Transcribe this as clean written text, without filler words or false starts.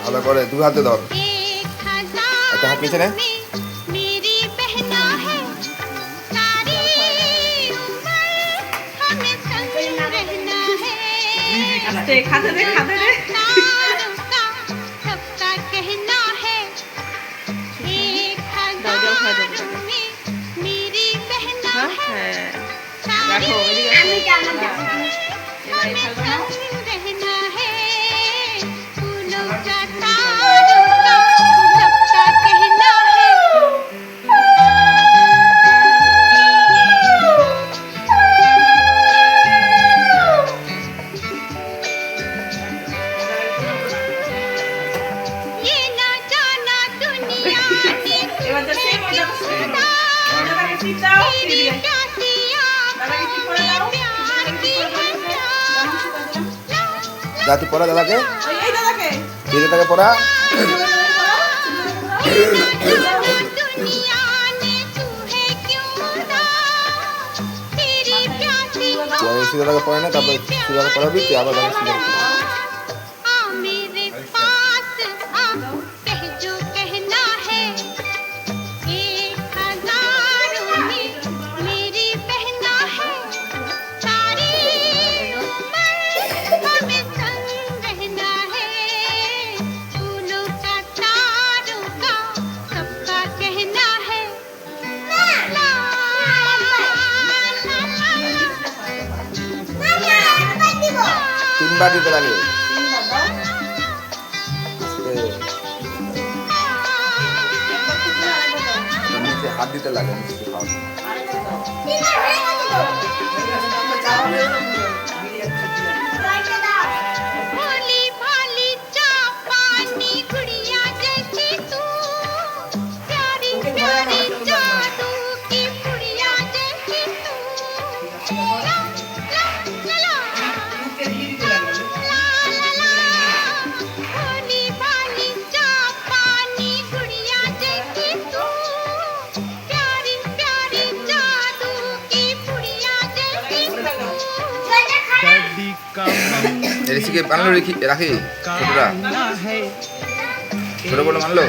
ভালো করে দু হাতে ধর, একটা হাত নিচে নে। খাতে দে, খাতে দে। রাখো, দাঁতি পড়া দাদাকে, দাদাকে পড়া। দাদাকে পড়ে না, তারপর দাদাকে পড়াবি, তুই আবার দাদা সুন্দর তিনবার দিতে লাগে, নিচে হাত দিতে লাগে, নিচে খাওয়া। ঋষিকে বানলো রাখি, ছোটরা ছোট বলে মানলো।